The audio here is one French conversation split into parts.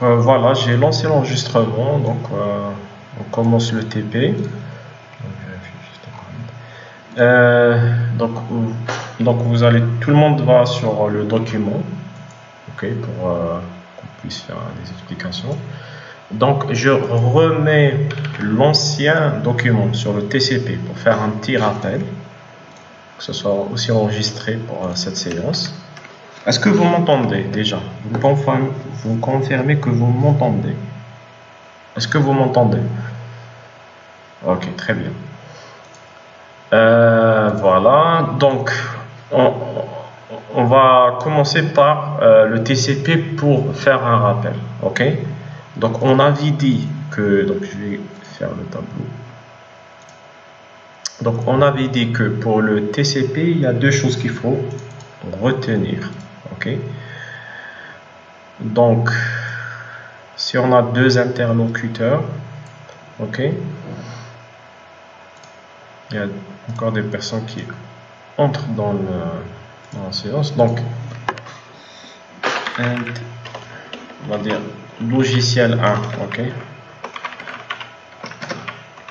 voilà, j'ai lancé l'enregistrement, donc on commence le TP. Donc vous allez, tout le monde va sur le document, ok, pour qu'on puisse faire des explications. Donc je remets l'ancien document sur le TCP pour faire un petit rappel, que ce soit aussi enregistré pour cette séance. Est-ce que vous m'entendez déjà? Vous confirmez que vous m'entendez? Est-ce que vous m'entendez? Ok, très bien. Voilà, donc on va commencer par le TCP pour faire un rappel, ok? Donc on avait dit que, donc je vais faire le tableau. Donc on avait dit que pour le TCP, il y a deux choses qu'il faut retenir, ok? Donc si on a deux interlocuteurs, ok? Il y a encore des personnes qui entrent dans la séance. Donc, on va dire logiciel 1, ok.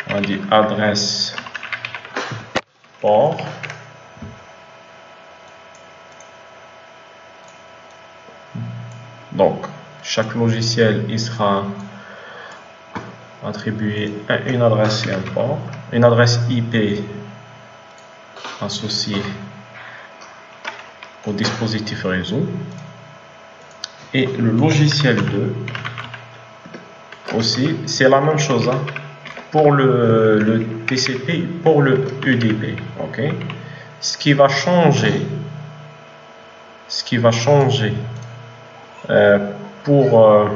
On va dire adresse port. Donc, chaque logiciel, il sera attribué à une adresse et un port, une adresse IP associée au dispositif réseau, et le logiciel 2 aussi, c'est la même chose hein, pour le TCP, pour le UDP, ok. Ce qui va changer pour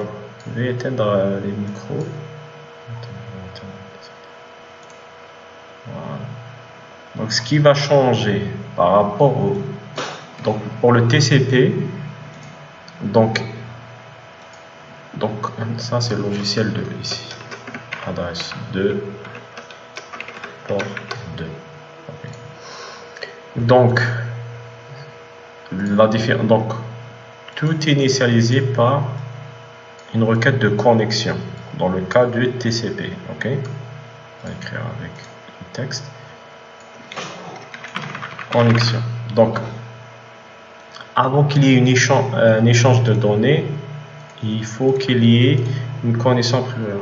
je vais éteindre les micros. Voilà. Donc ce qui va changer par rapport au, donc pour le TCP, donc ça c'est le logiciel 2 ici, adresse 2 port 2, okay. Donc la différence, donc tout est initialisé par une requête de connexion dans le cas du TCP, ok. On va écrire avec le texte connexion. Donc avant qu'il y ait un échange de données, il faut qu'il y ait une connexion prioritaire.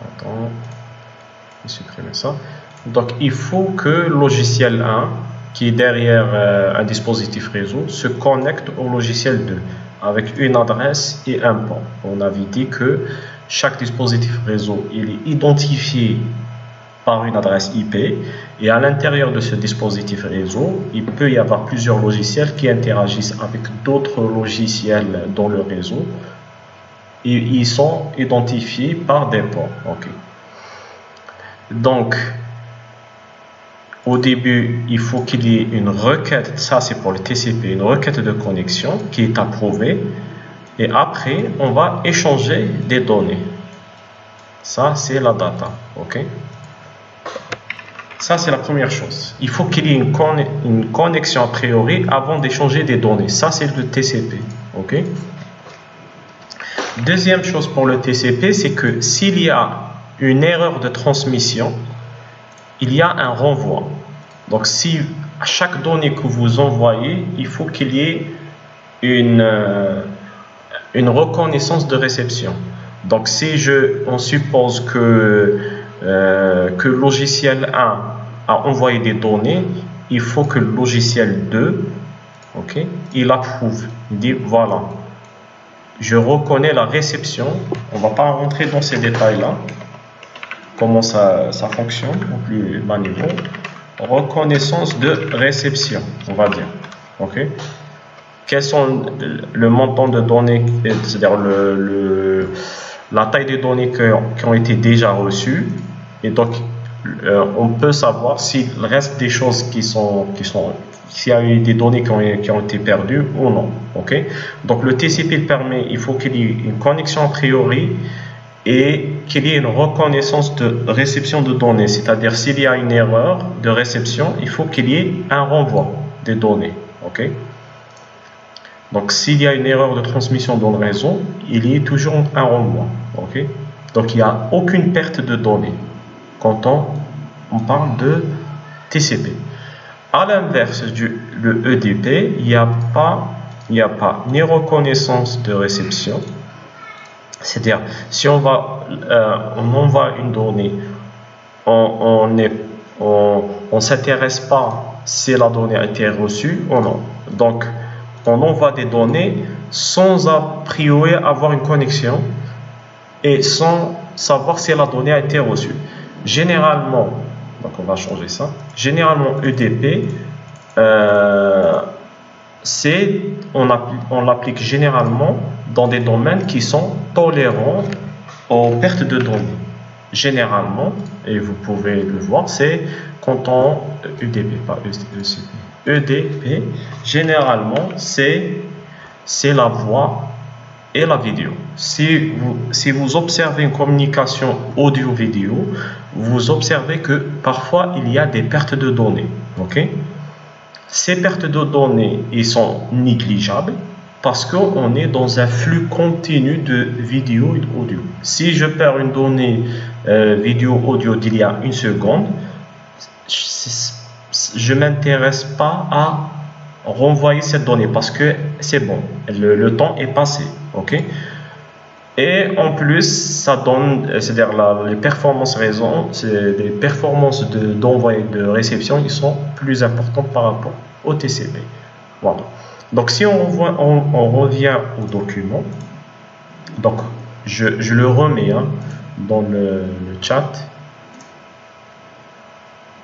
Attends, je vais supprimer ça. Donc il faut que le logiciel 1 qui est derrière un dispositif réseau se connecte au logiciel 2 avec une adresse et un port. On avait dit que chaque dispositif réseau il est identifié par une adresse IP, et à l'intérieur de ce dispositif réseau, il peut y avoir plusieurs logiciels qui interagissent avec d'autres logiciels dans le réseau, et ils sont identifiés par des ports. Okay. Donc, au début, il faut qu'il y ait une requête, ça c'est pour le TCP, une requête de connexion qui est approuvée, et après, on va échanger des données. Ça, c'est la data. Ok. Ça, c'est la première chose. Il faut qu'il y ait une connexion a priori avant d'échanger des données. Ça, c'est le TCP. Ok. Deuxième chose pour le TCP, c'est que s'il y a une erreur de transmission, il y a un renvoi. Donc, si à chaque donnée que vous envoyez, il faut qu'il y ait une reconnaissance de réception. Donc, si on suppose que le logiciel 1 a envoyé des données, il faut que le logiciel 2, okay, il approuve. Il dit voilà, je reconnais la réception. On ne va pas rentrer dans ces détails-là, comment ça fonctionne au plus bas niveau. Reconnaissance de réception, on va dire. Okay. Quels sont le montant de données, c'est-à-dire la taille des données qui ont été déjà reçues, et donc on peut savoir s'il reste des choses s'il y a eu des données qui ont été perdues ou non. Okay. Donc le TCP permet, il faut qu'il y ait une connexion a priori et qu'il y ait une reconnaissance de réception de données, c'est-à-dire s'il y a une erreur de réception, il faut qu'il y ait un renvoi des données. Okay. Donc, s'il y a une erreur de transmission dans le réseau, il y a toujours un renvoi. Okay? Donc, il n'y a aucune perte de données quand on parle de TCP. À l'inverse le EDP, il n'y a pas ni reconnaissance de réception. C'est-à-dire, si on envoie une donnée, on ne s'intéresse pas si la donnée a été reçue ou non. Donc, on envoie des données sans a priori avoir une connexion et sans savoir si la donnée a été reçue. Généralement, donc on va changer ça. Généralement, EDP, on l'applique généralement dans des domaines qui sont tolérants aux pertes de données. Généralement, et vous pouvez le voir, c'est quand on EDP, pas ECP. EDP, généralement, c'est la voix et la vidéo. Si vous observez une communication audio-vidéo, vous observez que parfois il y a des pertes de données. Okay? Ces pertes de données, ils sont négligeables parce qu'on est dans un flux continu de vidéo et d'audio. Si je perds une donnée vidéo-audio d'il y a une seconde, je ne m'intéresse pas à renvoyer cette donnée parce que c'est bon, le temps est passé. Okay? Et en plus, ça donne, c'est-à-dire les performances les performances d'envoi et de réception, ils sont plus importantes par rapport au TCP. Voilà. Donc, si on revient au document, donc je le remets dans le chat.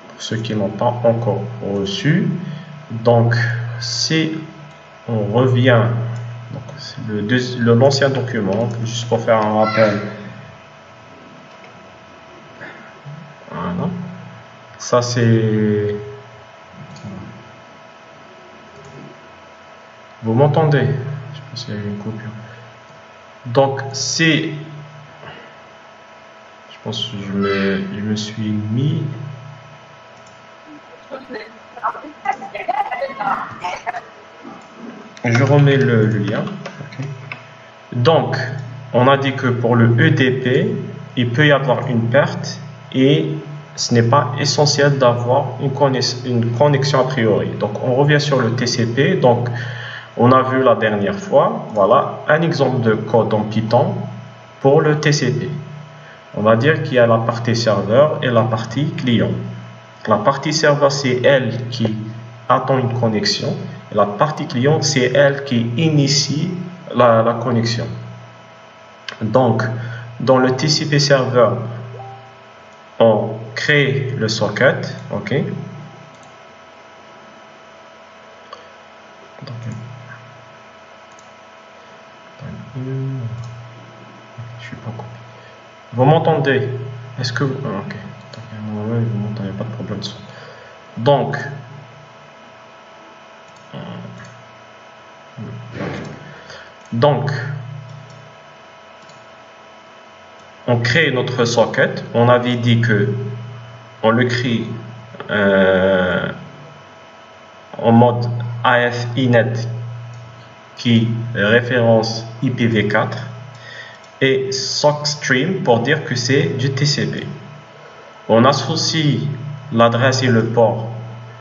Pour ceux qui n'ont pas encore reçu. Donc, si on revient, l'ancien document, juste pour faire un rappel. Voilà. Ça, c'est... Vous m'entendez? Je pense qu'il y a une coupure. Donc, c'est... Je pense que je me suis mis... Je remets le lien. Okay. Donc, on a dit que pour le EDP, il peut y avoir une perte et ce n'est pas essentiel d'avoir une connexion a priori. Donc, on revient sur le TCP. Donc, on a vu la dernière fois, voilà, un exemple de code en Python pour le TCP. On va dire qu'il y a la partie serveur et la partie client. La partie serveur, c'est elle qui attend une connexion. Et la partie client, c'est elle qui initie la connexion. Donc, dans le TCP serveur, on crée le socket. OK? Je suis pas coupé. Vous m'entendez? Est-ce que... OK. Vous m'entendez, pas de problème. Donc, on crée notre socket. On avait dit que on le crée en mode AF-INET qui référence IPv4 et SOCStream pour dire que c'est du TCP. On associe l'adresse et le port.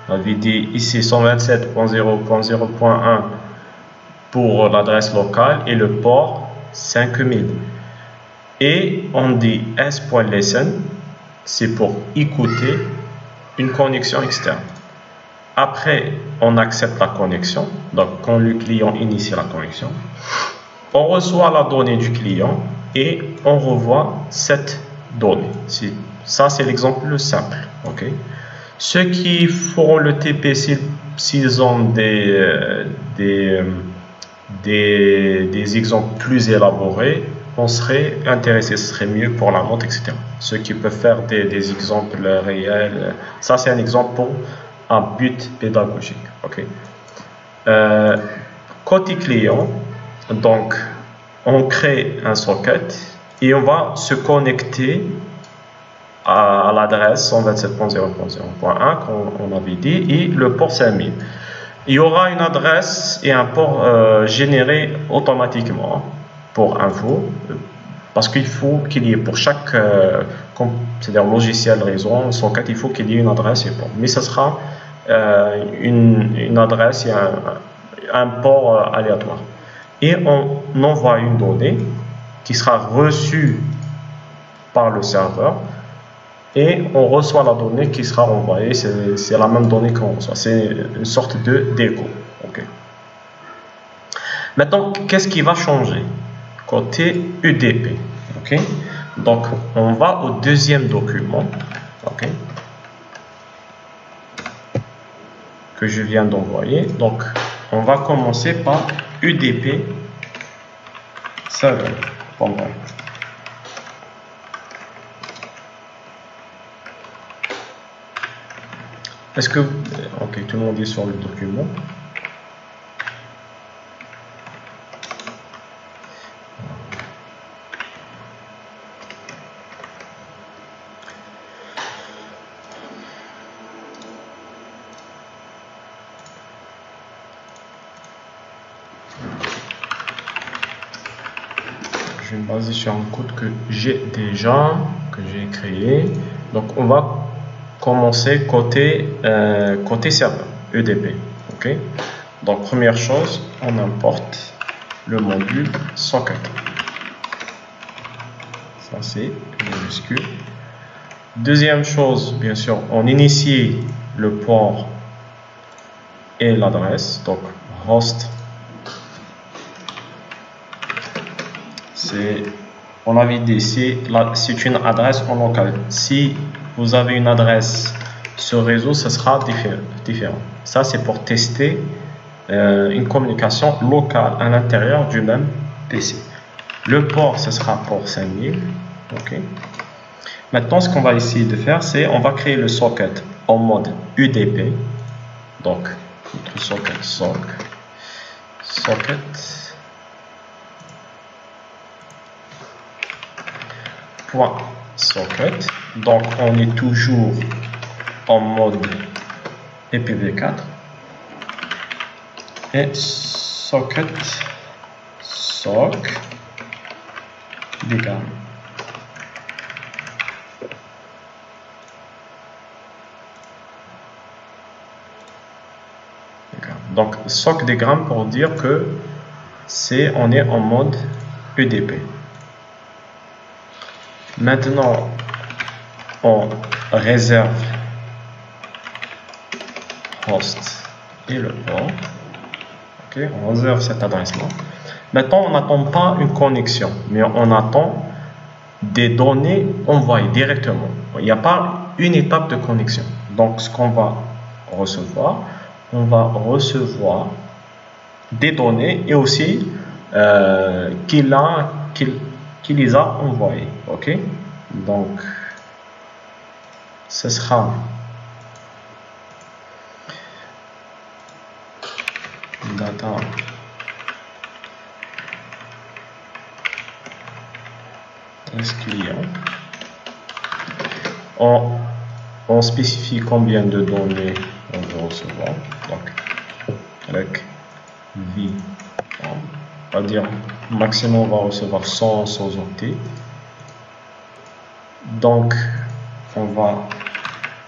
On avait dit ici 127.0.0.1 pour l'adresse locale et le port 5000. Et on dit s.listen, c'est pour écouter une connexion externe. Après, on accepte la connexion. Donc, quand le client initie la connexion, on reçoit la donnée du client et on revoit cette donnée. Ça, c'est l'exemple simple. Okay? Ceux qui feront le TP, s'ils ont des exemples plus élaborés, on serait intéressé, ce serait mieux pour la note, etc. Ceux qui peuvent faire des exemples réels, ça c'est un exemple pour un but pédagogique. Okay? Côté client, donc on crée un socket et on va se connecter à l'adresse 127.0.0.1 qu'on avait dit et le port 5000. il y aura une adresse et un port généré automatiquement pour info, parce qu'il faut qu'il y ait pour chaque c'est-à-dire logiciel, réseau, socket, il faut qu'il y ait une adresse et port. Mais ce sera une adresse et un port aléatoire. Et on envoie une donnée qui sera reçue par le serveur et on reçoit la donnée qui sera envoyée. C'est la même donnée qu'on reçoit. C'est une sorte de d'écho. Okay. Maintenant, qu'est-ce qui va changer côté UDP? Okay. Donc, on va au deuxième document. Okay, que je viens d'envoyer. Donc, on va commencer par UDP 7. Bon, bref. Est-ce que... Ok, tout le monde est sur le document. Je vais me baser sur un code que j'ai déjà, que j'ai créé. Donc, on va commencer côté serveur, UDP. Okay. Donc, première chose, on importe le module socket. Ça, c'est minuscule. Deuxième chose, bien sûr, on initie le port et l'adresse. Donc, host. On avait dit, c'est une adresse en local. Si vous avez une adresse sur réseau, ce sera différent. Ça, c'est pour tester une communication locale à l'intérieur du même PC. Le port, ce sera port 5000. Okay. Maintenant, ce qu'on va essayer de faire, c'est on va créer le socket en mode UDP. Donc, notre socket .socket. Donc, on est toujours en mode IPv4 et socket soc des gammes. Donc, soc des grammes pour dire que on est en mode UDP. Maintenant, on réserve host et le port. Okay, on réserve cette adresse-là. Maintenant, on n'attend pas une connexion, mais on attend des données envoyées directement. Il n'y a pas une étape de connexion. Donc, ce qu'on va recevoir, on va recevoir des données et aussi qu'il les a envoyées. Ok, donc ce sera data client. On spécifie combien de données on veut recevoir. Donc avec v, on va dire maximum on va recevoir 100 octets. Donc on va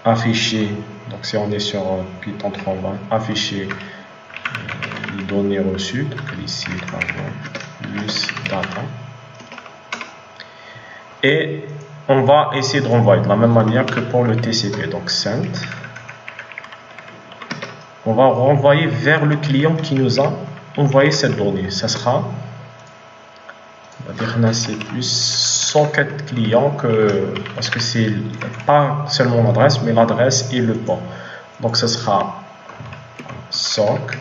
afficher, donc si on est sur Python 3, on va afficher les données reçues. Donc ici par exemple use data, et on va essayer de renvoyer de la même manière que pour le TCP. Donc send, on va renvoyer vers le client qui nous a envoyé cette donnée. Ça sera, on va dire, c'est plus socket client parce que c'est pas seulement l'adresse, mais l'adresse et le port. Donc ce sera sock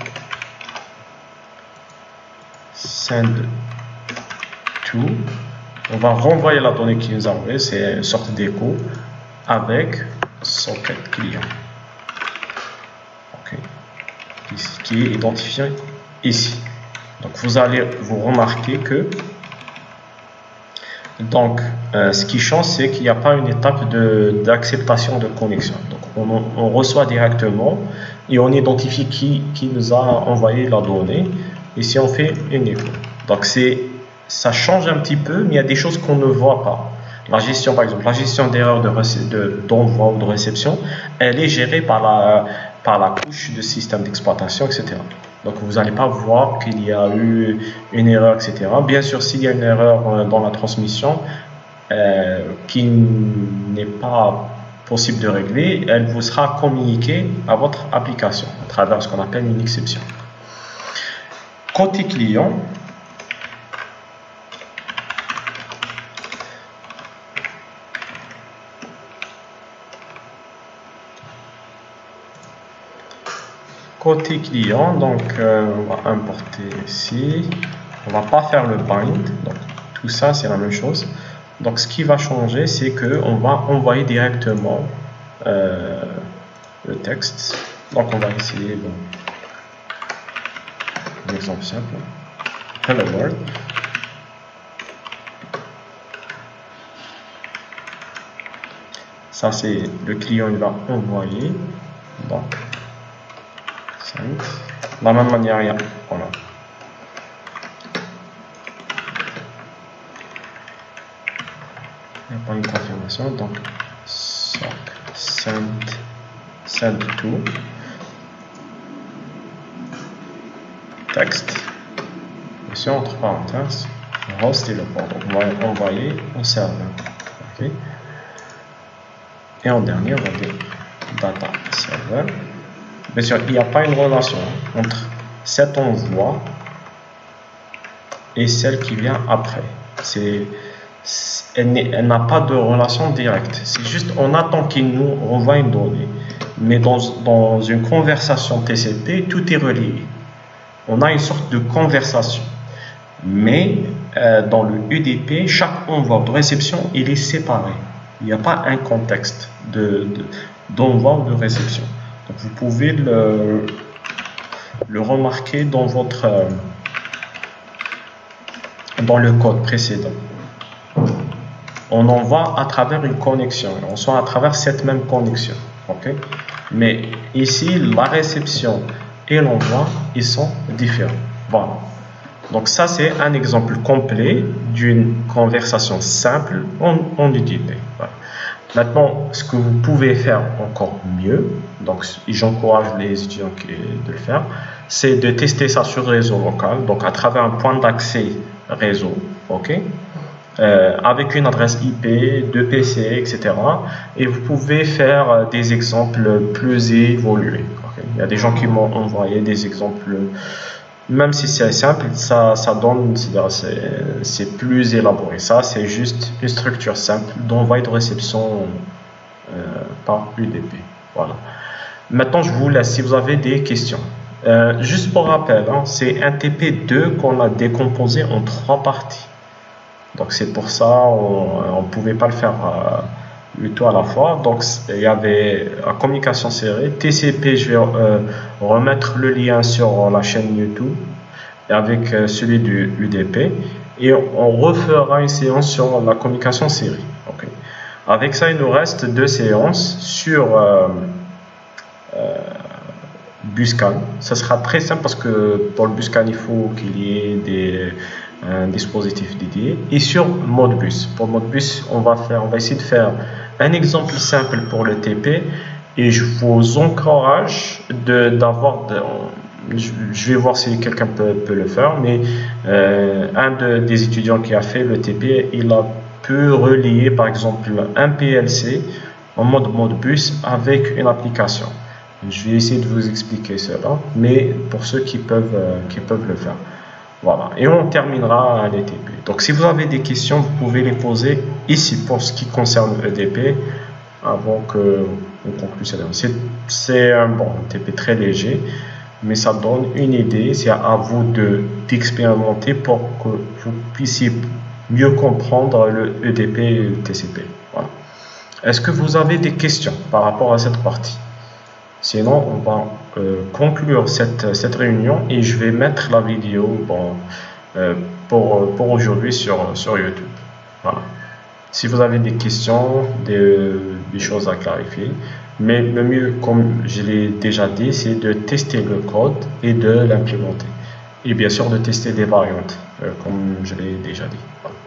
send to. On va renvoyer la donnée qui nous a envoyée, c'est une sorte d'écho avec socket client. Okay. Qui est identifié ici. Donc vous allez vous remarquer que ce qui change, c'est qu'il n'y a pas une étape d'acceptation de connexion. Donc on reçoit directement et on identifie qui nous a envoyé la donnée. Ici, on fait une écho. Donc, ça change un petit peu, mais il y a des choses qu'on ne voit pas. La gestion, par exemple, la gestion d'erreurs d'envoi ou de réception, elle est gérée par la couche de système d'exploitation, etc. Donc, vous n'allez pas voir qu'il y a eu une erreur, etc. Bien sûr, s'il y a une erreur dans la transmission qui n'est pas possible de régler, elle vous sera communiquée à votre application à travers ce qu'on appelle une exception. Côté client, donc on va importer ici, on va pas faire le bind, donc tout ça c'est la même chose. Donc ce qui va changer, c'est que on va envoyer directement le texte. Donc on va essayer un exemple simple. Hello world. Ça c'est le client, il va envoyer. Donc de la même manière, voilà. Il n'y a pas une confirmation, donc send to texte, ici entre parenthèses, host et le port. Donc on va envoyer au serveur. Okay. Et en dernier, on va dire data server. Bien sûr, il n'y a pas une relation entre cet envoi et celle qui vient après. Elle n'a pas de relation directe. C'est juste, on attend qu'il nous renvoie une donnée. Mais dans une conversation TCP, tout est relié. On a une sorte de conversation. Mais dans le UDP, chaque envoi de réception, il est séparé. Il n'y a pas un contexte d'envoi ou de réception. Donc vous pouvez le remarquer dans le code précédent. On envoie à travers une connexion, on soit à travers cette même connexion. Okay? Mais ici, la réception et l'envoi, ils sont différents. Voilà. Donc ça, c'est un exemple complet d'une conversation simple en UDP. Voilà. Maintenant, ce que vous pouvez faire encore mieux, donc j'encourage les étudiants de le faire, c'est de tester ça sur réseau local, donc à travers un point d'accès réseau, ok, avec une adresse IP, 2 PC, etc. Et vous pouvez faire des exemples plus évolués. Okay. Il y a des gens qui m'ont envoyé des exemples, même si c'est simple, ça donne, c'est plus élaboré. Ça, c'est juste une structure simple d'envoi et de réception par UDP. Voilà. Maintenant, je vous laisse si vous avez des questions. Juste pour rappel, hein, c'est un TP2 qu'on a décomposé en 3 parties. Donc c'est pour ça on ne pouvait pas le faire tout à la fois. Donc il y avait la communication serrée, TCP, je vais remettre le lien sur la chaîne YouTube avec celui du UDP et on refera une séance sur la communication série. Okay. Avec ça, il nous reste 2 séances sur Buscan. Ça sera très simple parce que pour le Buscan, il faut qu'il y ait un dispositif dédié. Et sur Modbus, pour Modbus, on va essayer de faire un exemple simple pour le TP et je vous encourage d'avoir je vais voir si quelqu'un peut le faire, mais des étudiants qui a fait le TP, il a pu relier par exemple un PLC en mode Modbus avec une application. Je vais essayer de vous expliquer cela, mais pour ceux qui peuvent le faire. Voilà, et on terminera les TP. Donc si vous avez des questions, vous pouvez les poser ici pour ce qui concerne EDP avant qu'on conclue cette vidéo. C'est un TP très léger, mais ça donne une idée. C'est à vous d'expérimenter pour que vous puissiez mieux comprendre le EDP et le TCP. Voilà. Est-ce que vous avez des questions par rapport à cette partie? Sinon, on va conclure cette réunion et je vais mettre la vidéo pour aujourd'hui sur YouTube. Voilà. Si vous avez des questions, des choses à clarifier, Mais le mieux, comme je l'ai déjà dit, c'est de tester le code et de l'implémenter. Et bien sûr de tester des variantes, comme je l'ai déjà dit. Voilà.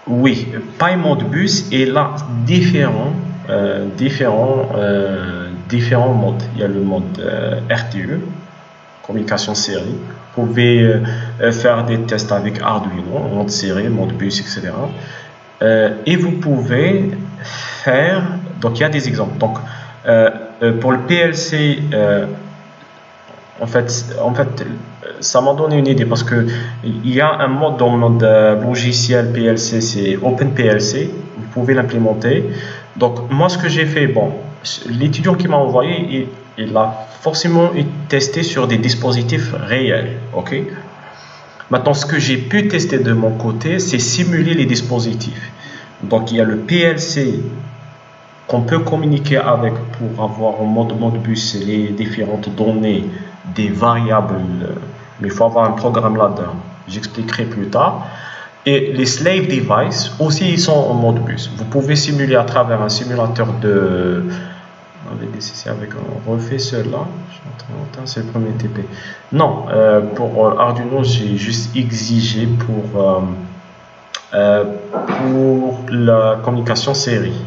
Oui, PyModBus est là différents modes. Il y a le mode RTE, communication série. Vous pouvez faire des tests avec Arduino, mode série, mode bus, etc. Et vous pouvez faire, donc il y a des exemples. Donc pour le PLC, en fait, ça m'a donné une idée parce que il y a un mode dans le mode logiciel PLC, c'est OpenPLC. Vous pouvez l'implémenter. Donc moi, ce que j'ai fait, bon, l'étudiant qui m'a envoyé, il a forcément testé sur des dispositifs réels, ok? Maintenant, ce que j'ai pu tester de mon côté, c'est simuler les dispositifs. Donc, il y a le PLC qu'on peut communiquer avec pour avoir en mode bus les différentes données des variables, mais il faut avoir un programme là-dedans. J'expliquerai plus tard. Et les slave devices aussi, ils sont en mode bus. Vous pouvez simuler à travers un simulateur de... On refait cela. C'est le premier TP. Non, pour Arduino, j'ai juste exigé pour la communication série.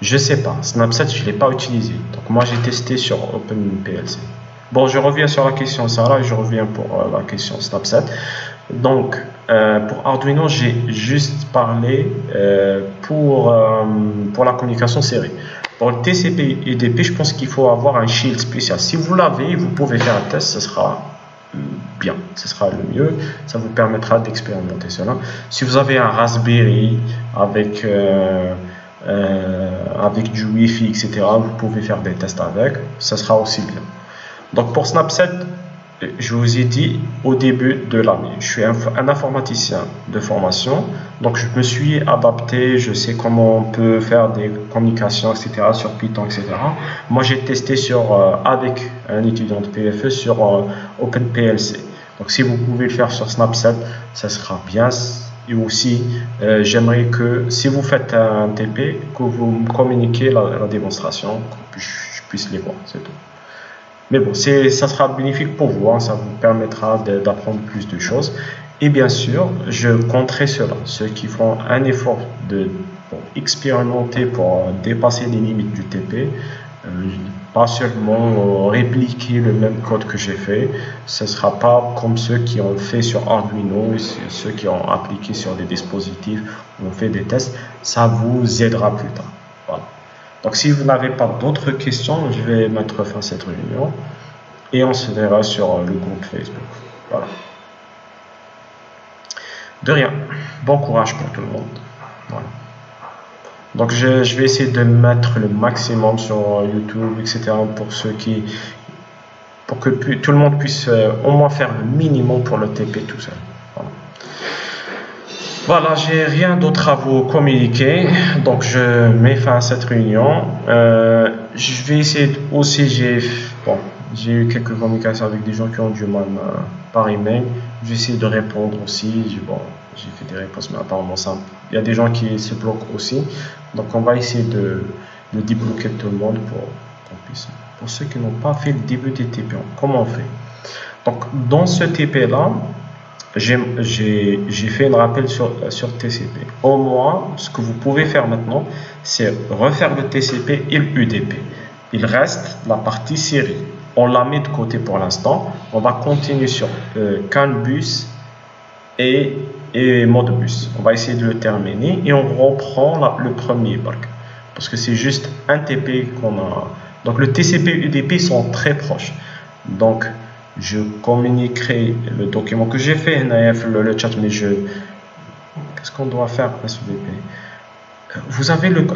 Je sais pas, Snapset je ne l'ai pas utilisé. Donc moi j'ai testé sur OpenPLC. Bon, je reviens sur la question Sarah et je reviens pour la question Snapset. Donc pour Arduino, j'ai juste parlé pour la communication série. Pour le TCP et UDP, je pense qu'il faut avoir un shield spécial. Si vous l'avez, vous pouvez faire un test, ce sera bien, ce sera le mieux, ça vous permettra d'expérimenter cela. Si vous avez un Raspberry avec du Wi-Fi, etc., vous pouvez faire des tests avec, ça sera aussi bien. Donc pour Snapset, je vous ai dit au début de l'année, je suis un informaticien de formation, donc je me suis adapté, je sais comment on peut faire des communications, etc., sur Python, etc. Moi j'ai testé avec un étudiant de PFE sur OpenPLC. Donc si vous pouvez le faire sur Snapset, ça sera bien. Et aussi, j'aimerais que si vous faites un TP, que vous me communiquiez la démonstration, que je puisse les voir, c'est tout. Mais bon, ça sera bénéfique pour vous, hein, ça vous permettra d'apprendre plus de choses. Et bien sûr, je compterai cela, ceux qui font un effort pour expérimenter, pour dépasser les limites du TP, pas seulement répliquer le même code que j'ai fait, ce ne sera pas comme ceux qui ont fait sur Arduino, ceux qui ont appliqué sur des dispositifs, ont fait des tests, ça vous aidera plus tard. Voilà. Donc si vous n'avez pas d'autres questions, je vais mettre fin à cette réunion et on se verra sur le groupe Facebook. Voilà. De rien. Bon courage pour tout le monde. Voilà. Donc je vais essayer de mettre le maximum sur YouTube, etc. pour que tout le monde puisse au moins faire le minimum pour le TP tout seul. Voilà, j'ai rien d'autre à vous communiquer, donc je mets fin à cette réunion. Je vais essayer aussi, j'ai eu quelques communications avec des gens qui ont du mal par email. Je vais essayer de répondre aussi. J'ai fait des réponses, mais apparemment simple. Il y a des gens qui se bloquent aussi, donc on va essayer de débloquer tout le monde pour qu'on puisse. Pour ceux qui n'ont pas fait le début des TP, comment on fait? Donc dans ce TP là, j'ai fait un rappel sur TCP. Au moins, ce que vous pouvez faire maintenant, c'est refaire le TCP et le UDP. Il reste la partie série. On la met de côté pour l'instant. On va continuer sur CAN bus et Modbus. On va essayer de le terminer et on reprend le premier bloc. Parce que c'est juste un TP qu'on a. Donc le TCP et UDP sont très proches. Donc je communiquerai le document que j'ai fait, le chat, mais qu'est-ce qu'on doit faire SVP?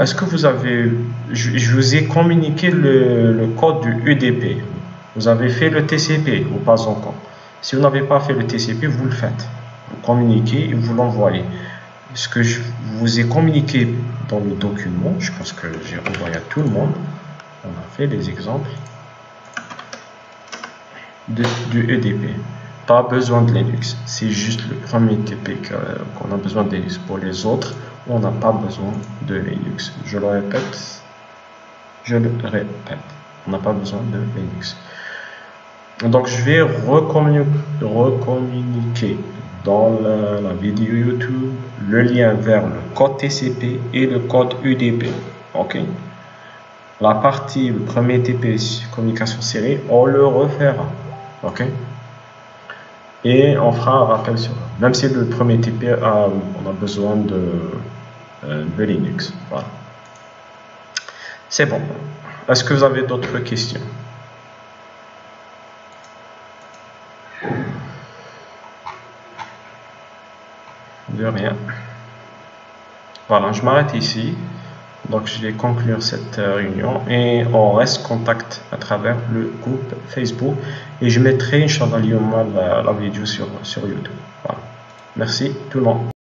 Est-ce que vous avez, je vous ai communiqué le code du UDP. Vous avez fait le TCP ou pas encore? Si vous n'avez pas fait le TCP, vous le faites. Vous communiquez et vous l'envoyez. Ce que je vous ai communiqué dans le document, je pense que j'ai envoyé à tout le monde. On a fait des exemples du EDP. pas besoin de Linux. C'est juste le premier TP qu'on a besoin de Linux. Pour les autres, on n'a pas besoin de Linux. Je le répète, on n'a pas besoin de Linux. Donc je vais recommuniquer dans la vidéo YouTube le lien vers le code TCP et le code UDP. Ok. La partie, le premier TP communication serrée, on le refera. Ok. Et on fera un rappel sur même si le premier TP on a besoin de Linux. Voilà. C'est bon. Est-ce que vous avez d'autres questions? De rien. Voilà, je m'arrête ici. Donc je vais conclure cette réunion et on reste en contact à travers le groupe Facebook et je mettrai Inch'Allah la vidéo sur YouTube. Voilà. Merci tout le monde.